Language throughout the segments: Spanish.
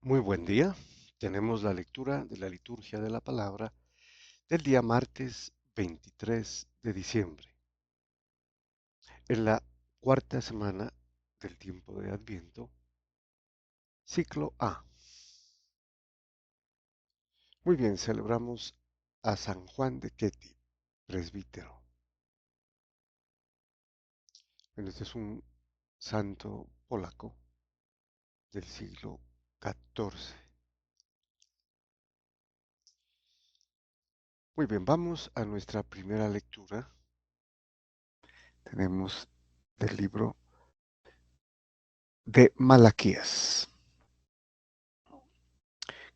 Muy buen día. Tenemos la lectura de la liturgia de la palabra del día martes 23 de diciembre, en la cuarta semana del tiempo de Adviento, ciclo A. Muy bien, celebramos a San Juan de Ketty, presbítero. Bueno, este es un santo polaco del siglo XIV. Muy bien, vamos a nuestra primera lectura. Tenemos del libro de Malaquías,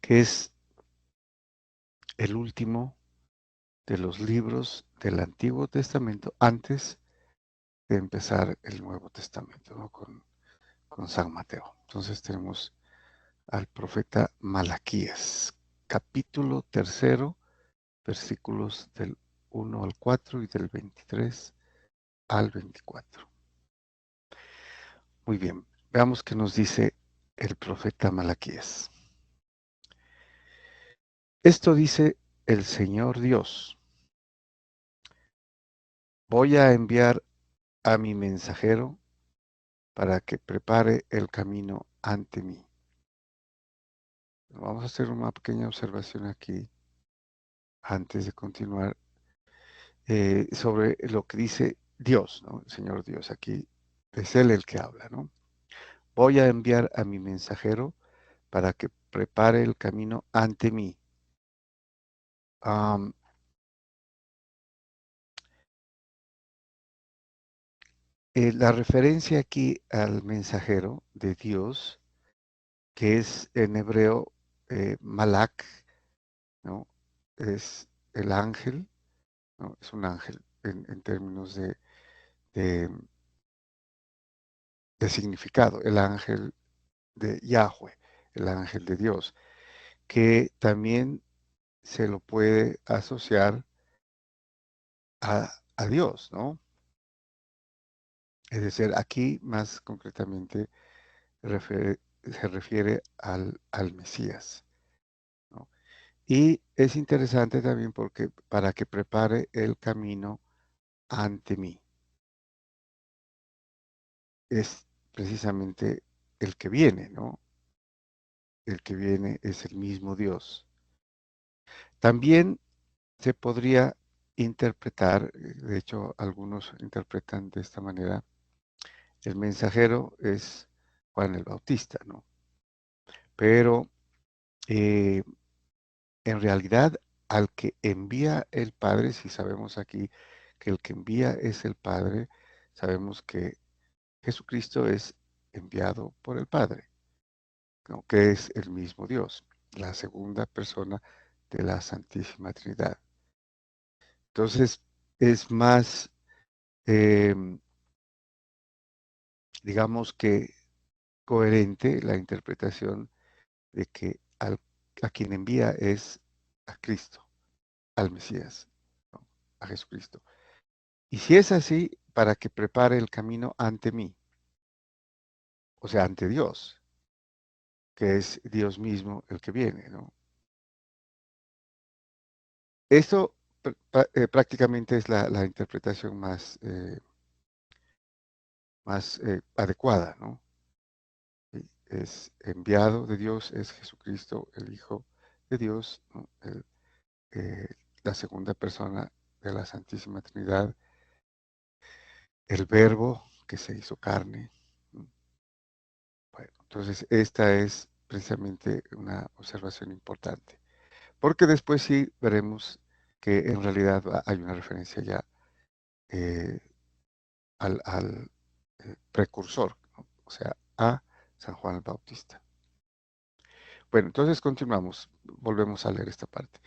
que es el último de los libros del Antiguo Testamento antes de empezar el Nuevo Testamento, ¿no? con San Mateo. Entonces tenemos al profeta Malaquías, capítulo tercero, versículos del 1 al 4 y del 23 al 24. Muy bien, veamos qué nos dice el profeta Malaquías. Esto dice el Señor Dios: voy a enviar a mi mensajero para que prepare el camino ante mí. Vamos a hacer una pequeña observación aquí antes de continuar sobre lo que dice Dios, ¿no? El Señor Dios. Aquí es Él el que habla, ¿no? Voy a enviar a mi mensajero para que prepare el camino ante mí. Am, la referencia aquí al mensajero de Dios, que es en hebreo Malak, ¿no? Es el ángel, ¿no? Es un ángel en términos de, de significado, el ángel de Yahweh, el ángel de Dios, que también se lo puede asociar a Dios, ¿no? Es decir, aquí más concretamente se refiere al Mesías, ¿no? Y es interesante también porque para que prepare el camino ante mí, es precisamente el que viene, ¿no? El que viene es el mismo Dios. También se podría interpretar, de hecho algunos interpretan de esta manera, el mensajero es Juan el Bautista, ¿no? Pero eh, en realidad al que envía el Padre, si sabemos aquí que el que envía es el Padre, sabemos que Jesucristo es enviado por el Padre, ¿no? Que es el mismo Dios, la segunda persona de la Santísima Trinidad. Entonces es más, em, digamos que coherente la interpretación de que a quien envía es a Cristo, al Mesías, ¿no? A Jesucristo. Y si es así, para que prepare el camino ante mí, o sea, ante Dios, que es Dios mismo el que viene, ¿no? Esto prácticamente es la interpretación más adecuada, ¿no? Sí, es enviado de Dios, es Jesucristo, el Hijo de Dios, ¿no? Eh, la segunda persona de la Santísima Trinidad, el Verbo que se hizo carne. ¿No? Bueno, entonces esta es precisamente una observación importante, porque después sí veremos que en realidad hay una referencia ya eh, al precursor, ¿no? O sea, a San Juan el Bautista. Bueno, entonces continuamos, volvemos a leer esta parte.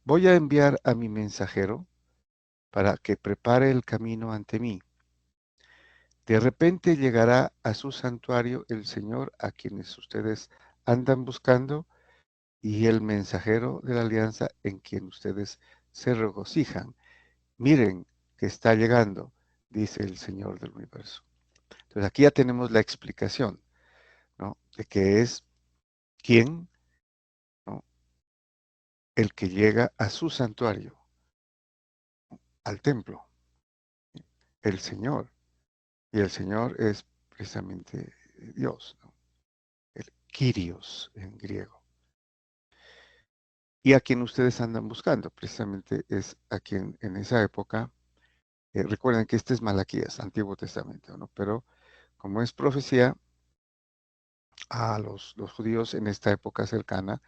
Voy a enviar a mi mensajero para que prepare el camino ante mí. De repente llegará a su santuario el Señor a quienes ustedes andan buscando y el mensajero de la alianza en quien ustedes se regocijan. Miren que está llegando, dice el Señor del universo. Entonces aquí ya tenemos la explicación, ¿no? De que es ¿Quién? ¿No? El que llega a su santuario, al templo, el Señor. Y el Señor es precisamente Dios, ¿no? El Kyrios en griego. Y a quien ustedes andan buscando, precisamente es a quien en esa época, recuerden que este es Malaquías, Antiguo Testamento, ¿no? Pero como es profecía, a los judíos en esta época cercana,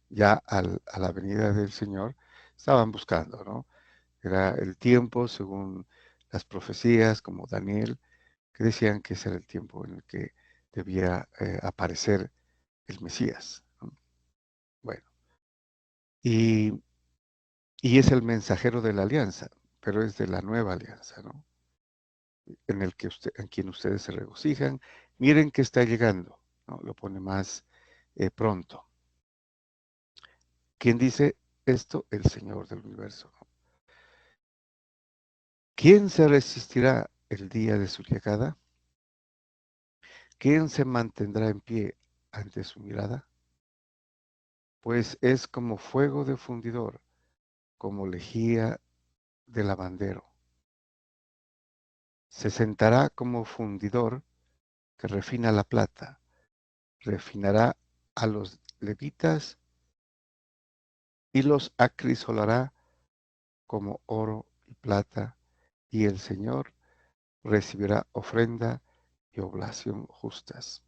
ya a la venida del Señor, estaban buscando, ¿no? Era el tiempo, según las profecías, como Daniel, que decían que ese era el tiempo en el que debía aparecer el Mesías, ¿no? Bueno, y, y es el mensajero de la alianza, pero es de la nueva alianza, ¿no? En quien ustedes se regocijan. Miren que está llegando, ¿no? Lo pone más pronto. ¿Quién dice esto? El Señor del universo, ¿no? ¿Quién se resistirá el día de su llegada? ¿Quién se mantendrá en pie ante su mirada? Pues es como fuego de fundidor, como lejía de lavandero. Se sentará como fundidor que refina la plata, refinará a los levitas y los acrisolará como oro y plata, y el Señor recibirá ofrenda y oblación justas.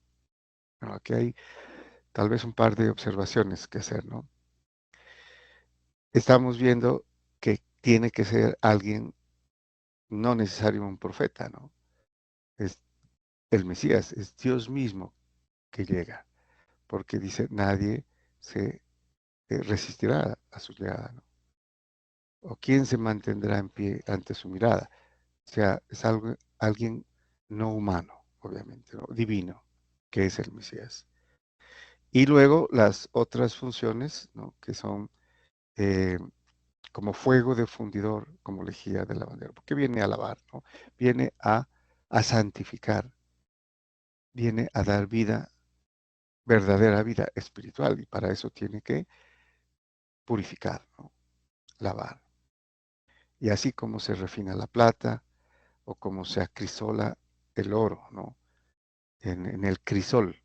Bueno, aquí hay tal vez un par de observaciones que hacer, ¿no? Estamos viendo que tiene que ser alguien, no necesario un profeta, ¿no? Es el Mesías, es Dios mismo que llega, porque dice, nadie se resistirá a su llegada, ¿no? O quién se mantendrá en pie ante su mirada. O sea, es algo, alguien no humano, obviamente, ¿no? Divino, que es el Mesías. Y luego las otras funciones, ¿no? Que son eh, como fuego de fundidor, como lejía de lavandero, porque viene a lavar, ¿no? Viene a santificar, viene a dar vida, verdadera vida espiritual, y para eso tiene que purificar, ¿no? Lavar. Y así como se refina la plata o como se acrisola el oro, ¿no? En el crisol,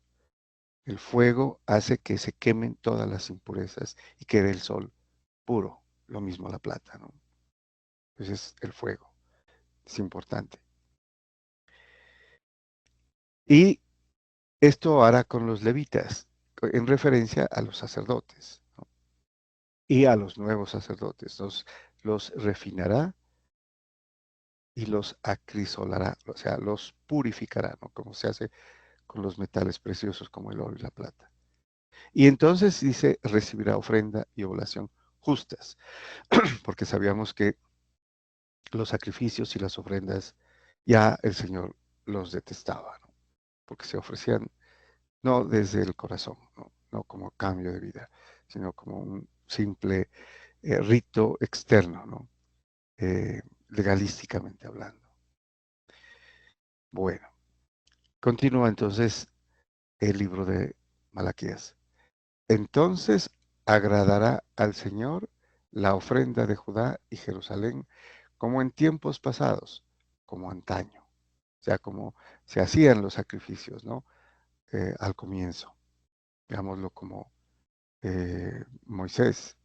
el fuego hace que se quemen todas las impurezas y quede el sol puro, lo mismo la plata, ¿no? Entonces el fuego es importante. Y esto hará con los levitas, en referencia a los sacerdotes, ¿no? Y a los nuevos sacerdotes. Los refinará y los acrisolará, o sea, los purificará, ¿no? Como se hace con los metales preciosos como el oro y la plata. Y entonces dice, recibirá ofrenda y oblación justas, porque sabíamos que los sacrificios y las ofrendas ya el Señor los detestaba, ¿no? Porque se ofrecían no desde el corazón, ¿no? No como cambio de vida, sino como un simple rito externo, ¿no? Legalísticamente hablando. Bueno, continúa entonces el libro de Malaquías. Entonces agradará al Señor la ofrenda de Judá y Jerusalén como en tiempos pasados, como antaño. O sea, como se hacían los sacrificios, ¿no? Al comienzo, veámoslo como Moisés,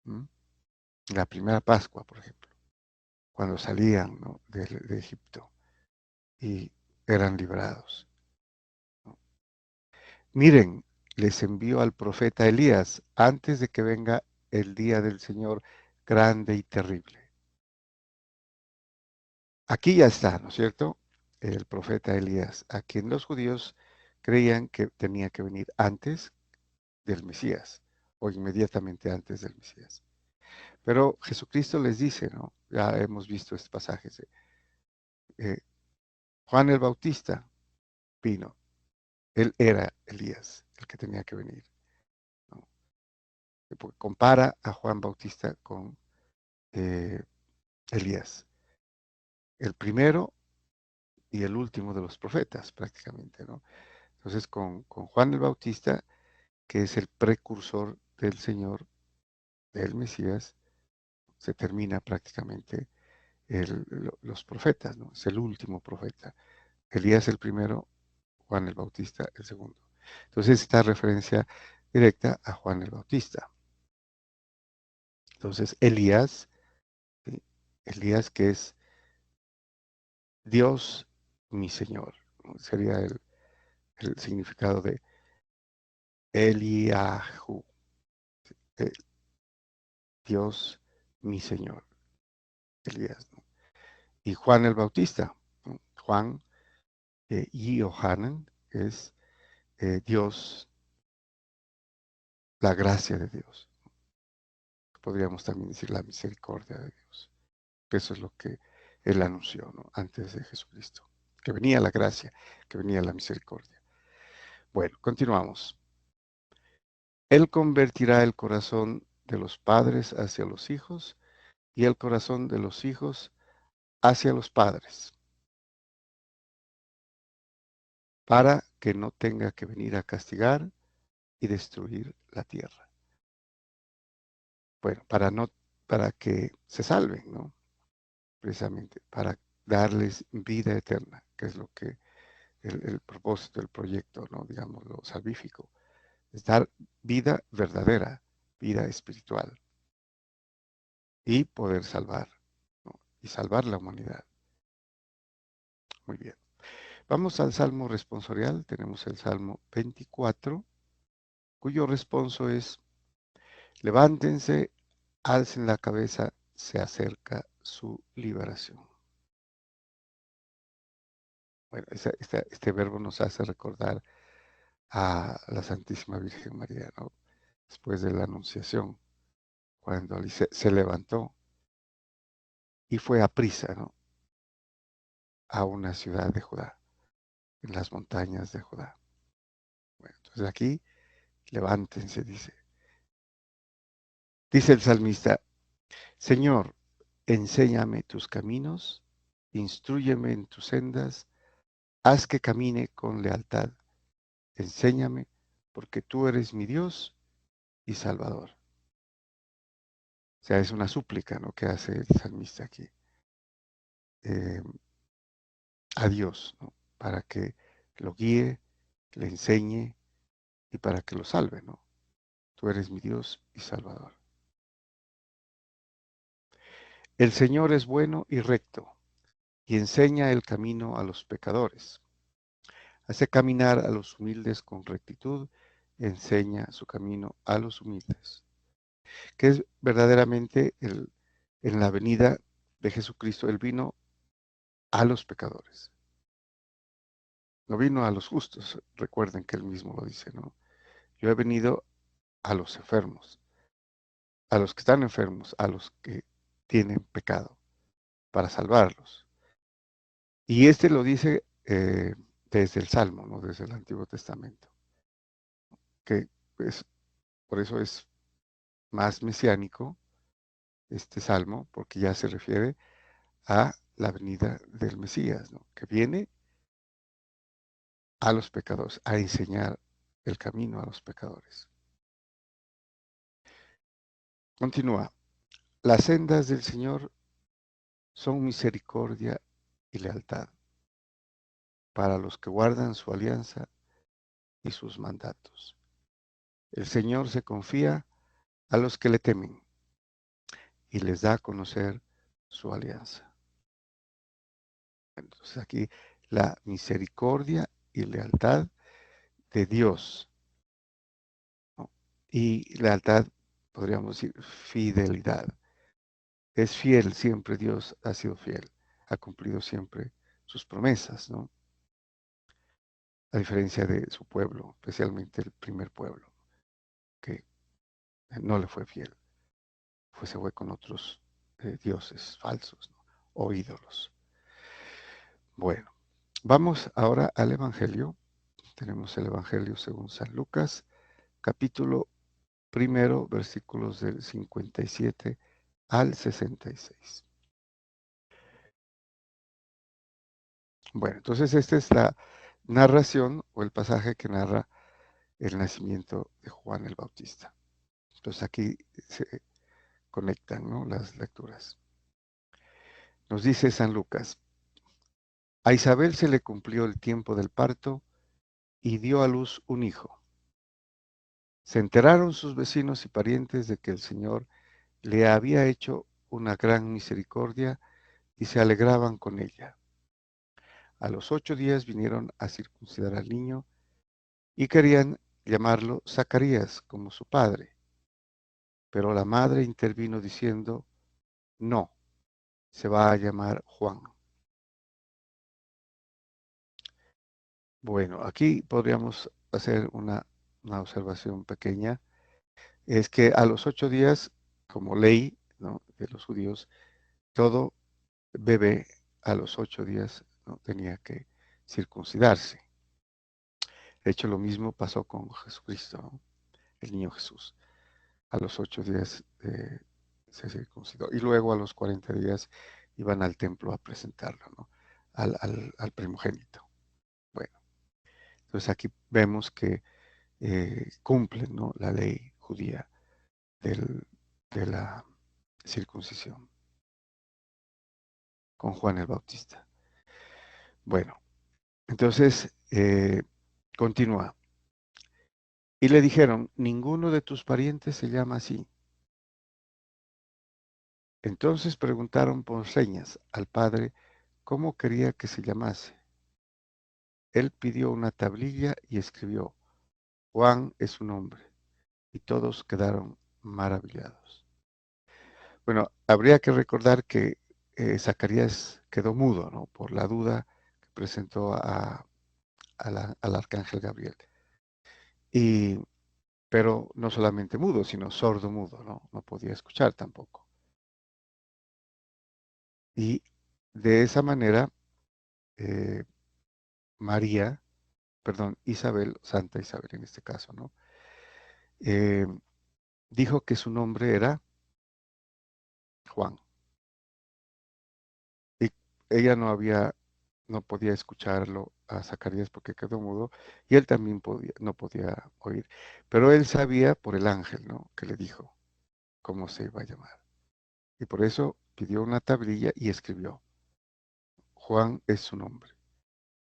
¿m? La primera Pascua, por ejemplo, cuando salían, ¿no? de Egipto y eran librados, ¿no? Miren, les envío al profeta Elías antes de que venga el día del Señor grande y terrible. Aquí ya está, ¿no es cierto? El profeta Elías, a quien los judíos creían que tenía que venir antes del Mesías o inmediatamente antes del Mesías. Pero Jesucristo les dice, ¿no? Ya hemos visto este pasaje. eh, Juan el Bautista vino, él era Elías, el que tenía que venir, ¿no? Porque compara a Juan Bautista con eh, Elías, el primero y el último de los profetas, prácticamente, ¿no? Entonces, con Juan el Bautista que es el precursor del Señor, del Mesías, se termina prácticamente los profetas, ¿no? Es el último profeta. Elías el primero, Juan el Bautista el segundo. Entonces, esta referencia directa a Juan el Bautista. Entonces, Elías, ¿sí? Elías que es Dios mi Señor, ¿no? Sería el significado de Eliahu, eh, Dios mi Señor, Elías, ¿no? Y Juan el Bautista, ¿no? Juan y Johanan es Dios, la gracia de Dios. Podríamos también decir la misericordia de Dios. Eso es lo que él anunció, ¿no? Antes de Jesucristo. Que venía la gracia, que venía la misericordia. Bueno, continuamos. Él convertirá el corazón de los padres hacia los hijos y el corazón de los hijos hacia los padres, para que no tenga que venir a castigar y destruir la tierra. Bueno, para que se salven, ¿no? Precisamente, para darles vida eterna, que es lo que el propósito del proyecto, ¿no? Digamos, lo salvífico, es dar vida verdadera, vida espiritual, y poder salvar, ¿no? Y salvar la humanidad. Muy bien. Vamos al Salmo responsorial. Tenemos el Salmo 24, cuyo responso es: levántense, alcen la cabeza, se acerca su liberación. Bueno, este verbo nos hace recordar a la Santísima Virgen María, ¿no? Después de la Anunciación, cuando se levantó y fue a prisa, ¿no? A una ciudad de Judá, en las montañas de Judá. Bueno, entonces aquí, levántense, dice. Dice el salmista: Señor, enséñame tus caminos, instrúyeme en tus sendas, haz que camine con lealtad. Enséñame, porque tú eres mi Dios y Salvador. O sea, es una súplica, ¿no?, que hace el salmista aquí eh, a Dios, ¿no? Para que lo guíe, le enseñe y para que lo salve, ¿no? Tú eres mi Dios y Salvador. El Señor es bueno y recto, y enseña el camino a los pecadores. Hace caminar a los humildes con rectitud, enseña su camino a los humildes. Que es verdaderamente en la venida de Jesucristo, Él vino a los pecadores. No vino a los justos, recuerden que Él mismo lo dice, ¿no? Yo he venido a los enfermos, a los que están enfermos, a los que tienen pecado, para salvarlos. Y este lo dice desde el Salmo, ¿no? Desde el Antiguo Testamento, que pues, por eso es más mesiánico este Salmo, porque ya se refiere a la venida del Mesías, ¿no? Que viene a los pecadores, a enseñar el camino a los pecadores. Continúa. Las sendas del Señor son misericordia y lealtad para los que guardan su alianza y sus mandatos. El Señor se confía a los que le temen y les da a conocer su alianza. Entonces aquí la misericordia y lealtad de Dios, ¿no? Y lealtad, podríamos decir, fidelidad. Es fiel siempre, Dios ha sido fiel, ha cumplido siempre sus promesas, ¿no? A diferencia de su pueblo, especialmente el primer pueblo, que no le fue fiel, se fue con otros dioses falsos, ¿no?, o ídolos. Bueno, vamos ahora al Evangelio. Tenemos el Evangelio según San Lucas, capítulo primero, versículos del 57 al 66. Bueno, entonces esta es la narración o el pasaje que narra el nacimiento de Juan el Bautista. Entonces aquí se conectan, ¿no?, las lecturas. Nos dice San Lucas: a Isabel se le cumplió el tiempo del parto y dio a luz un hijo. Se enteraron sus vecinos y parientes de que el Señor le había hecho una gran misericordia y se alegraban con ella. A los 8 días vinieron a circuncidar al niño y querían llamarlo Zacarías como su padre. Pero la madre intervino diciendo: no, se va a llamar Juan. Bueno, aquí podríamos hacer una observación pequeña. Es que a los 8 días, como ley, ¿no?, de los judíos, todo bebé a los 8 días, ¿no?, tenía que circuncidarse. De hecho, lo mismo pasó con Jesucristo, ¿no?, el niño Jesús. A los 8 días se circuncidó. Y luego a los 40 días iban al templo a presentarlo, ¿no?, al primogénito. Bueno, entonces aquí vemos que cumplen, ¿no?, la ley judía de la circuncisión con Juan el Bautista. Bueno, entonces continúa. Y le dijeron: ninguno de tus parientes se llama así. Entonces preguntaron por señas al padre cómo quería que se llamase. Él pidió una tablilla y escribió: Juan es su nombre. Y todos quedaron maravillados. Bueno, habría que recordar que Zacarías quedó mudo, ¿no?, por la duda que presentó al arcángel Gabriel. Pero no solamente mudo, sino sordo mudo, ¿no? No podía escuchar tampoco. Y de esa manera, eh, María, perdón, Isabel, Santa Isabel en este caso, ¿no?, Eh, dijo que su nombre era Juan. Y ella no podía escucharlo a Zacarías porque quedó mudo, y él también no podía oír. Pero él sabía por el ángel, ¿no?, que le dijo cómo se iba a llamar. Y por eso pidió una tablilla y escribió: Juan es su nombre.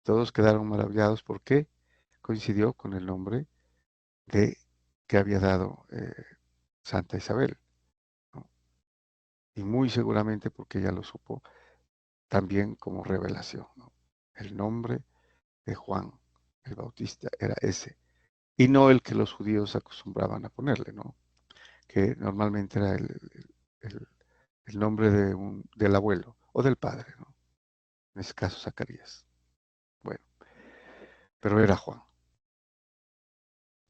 Todos quedaron maravillados porque coincidió con el nombre de que había dado Santa Isabel, ¿no? Y muy seguramente porque ella lo supo también como revelación, ¿no? El nombre de Juan el Bautista era ese, y no el que los judíos acostumbraban a ponerle, ¿no?, que normalmente era el- el nombre del abuelo o del padre, ¿no?, en ese caso Zacarías. Bueno, pero era Juan.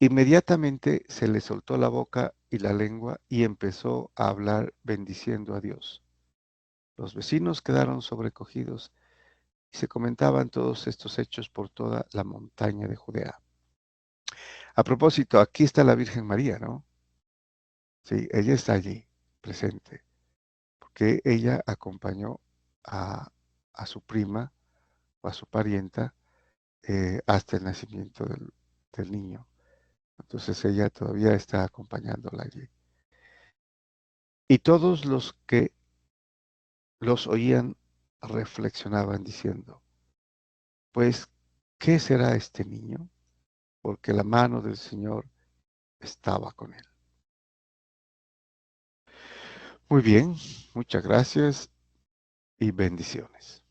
Inmediatamente se le soltó la boca y la lengua y empezó a hablar bendiciendo a Dios. Los vecinos quedaron sobrecogidos y se comentaban todos estos hechos por toda la montaña de Judea. A propósito, aquí está la Virgen María, ¿no? Sí, ella está allí, presente, porque ella acompañó a, a su prima o a su parienta hasta el nacimiento del niño. Entonces ella todavía está acompañándola allí. Y todos los que los oían reflexionaban diciendo: pues, ¿qué será este niño? Porque la mano del Señor estaba con él. Muy bien, muchas gracias y bendiciones.